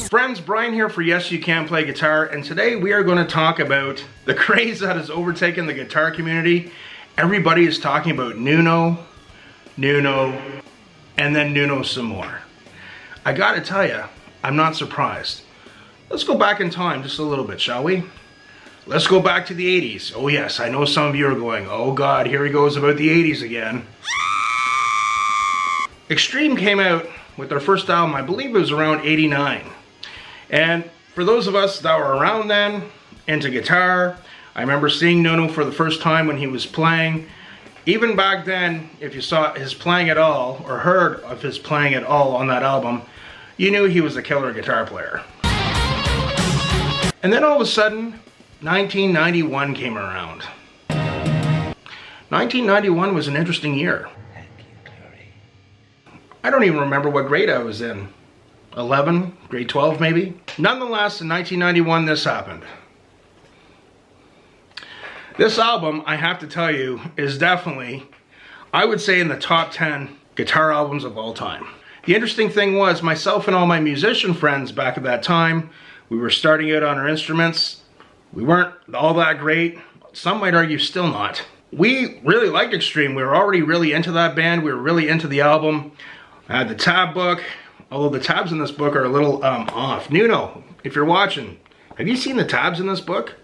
Friends, Brian here for Yes You Can Play Guitar, and today we are going to talk about the craze that has overtaken the guitar community. Everybody is talking about Nuno, and then Nuno some more. I gotta tell you, I'm not surprised. Let's go back in time just a little bit, shall we? Let's go back to the 80s. Oh yes, I know some of you are going, oh God, here he goes about the 80s again. Extreme came out with their first album, I believe it was around 89. And for those of us that were around then, into guitar, I remember seeing Nuno for the first time when he was playing. Even back then, if you saw his playing at all, or heard of his playing at all on that album, you knew he was a killer guitar player. And then all of a sudden, 1991 came around. 1991 was an interesting year. I don't even remember what grade I was in. 11, grade 12 maybe? Nonetheless, in 1991 this happened. This album, I have to tell you, is definitely, I would say, in the top 10 guitar albums of all time. The interesting thing was, myself and all my musician friends back at that time, we were starting out on our instruments. We weren't all that great. Some might argue still not. We really liked Extreme. We were already really into that band. We were really into the album. I had the tab book, although the tabs in this book are a little off. Nuno, if you're watching, have you seen the tabs in this book?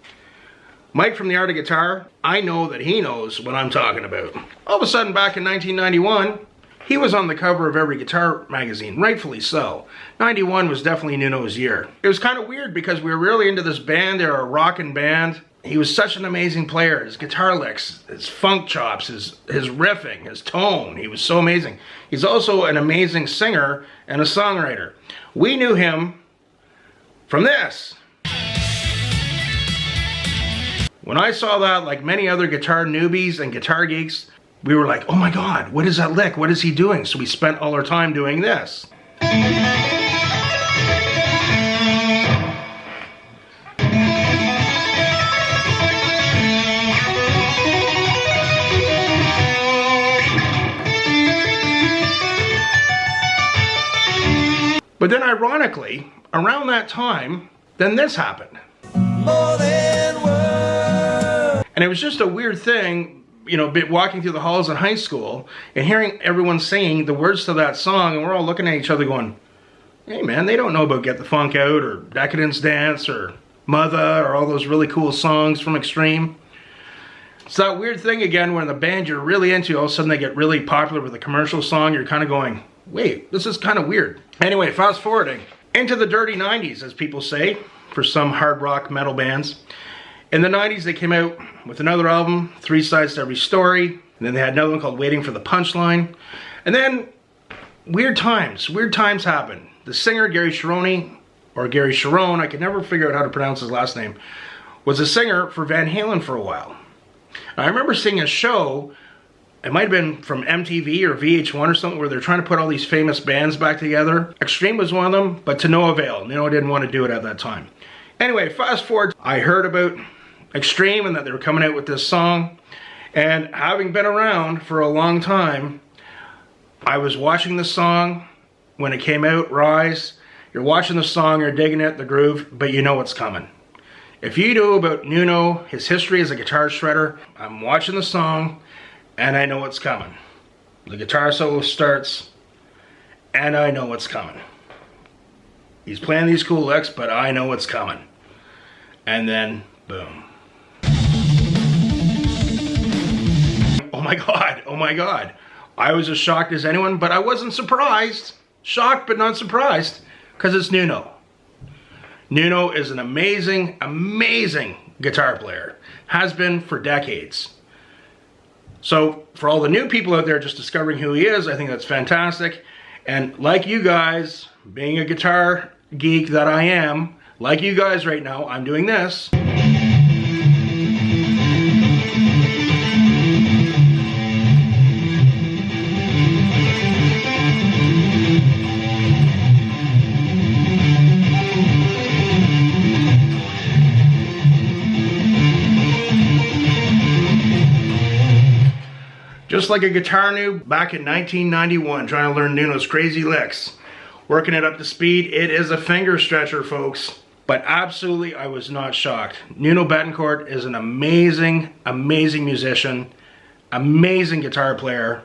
Mike from The Art of Guitar, I know that he knows what I'm talking about. All of a sudden, back in 1991, he was on the cover of every guitar magazine, rightfully so. 91 was definitely Nuno's year. It was kind of weird because we were really into this band. They were a rockin' band. He was such an amazing player. His guitar licks, his funk chops, his riffing, his tone. He was so amazing. He's also an amazing singer and a songwriter. We knew him from this. When I saw that, like many other guitar newbies and guitar geeks, we were like, oh my God, what is that lick? What is he doing? So we spent all our time doing this. But then ironically, around that time, then this happened. More than words. And it was just a weird thing, you know, walking through the halls in high school and hearing everyone singing the words to that song, and we're all looking at each other going, hey man, they don't know about Get the Funk Out or Decadence Dance or Mother or all those really cool songs from Extreme. It's that weird thing again when the band you're really into, all of a sudden they get really popular with a commercial song, you're kind of going, wait, this is kind of weird. Anyway, fast forwarding into the dirty 90s, as people say, for some hard rock metal bands. In the 90s, they came out with another album, 3 Sides to Every Story, and then they had another one called Waiting for the Punchline. And then weird times happened. The singer, Gary Cherone, or Gary Cherone, I could never figure out how to pronounce his last name, was a singer for Van Halen for a while. I remember seeing a show, it might have been from MTV or VH1 or something, where they're trying to put all these famous bands back together. Extreme was one of them, but to no avail. Nuno didn't want to do it at that time. Anyway, fast forward, I heard about Extreme and that they were coming out with this song. And having been around for a long time, I was watching the song when it came out, Rise. You're watching the song, you're digging it, the groove, but you know what's coming. If you know about Nuno, his history as a guitar shredder, I'm watching the song, and I know what's coming. The guitar solo starts, and I know what's coming. He's playing these cool licks, but I know what's coming. And then, boom. Oh my God, oh my God. I was as shocked as anyone, but I wasn't surprised. Shocked, but not surprised, because it's Nuno. Nuno is an amazing, amazing guitar player. Has been for decades. So for all the new people out there just discovering who he is, I think that's fantastic. And like you guys, being a guitar geek that I am, like you guys right now, I'm doing this. Just like a guitar noob back in 1991 trying to learn Nuno's crazy licks. working it up to speed. It is a finger stretcher, folks. But absolutely, I was not shocked. Nuno Betancourt is an amazing, amazing musician, amazing guitar player.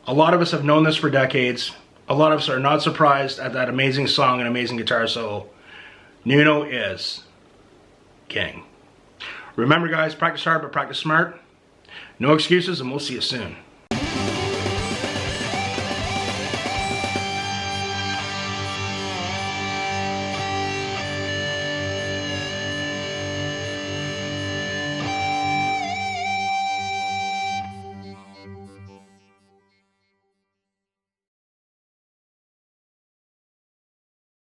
A lot of us have known this for decades. A lot of us are not surprised at that amazing song and amazing guitar solo. Nuno is king. Remember, guys, practice hard but practice smart. No excuses, and we'll see you soon.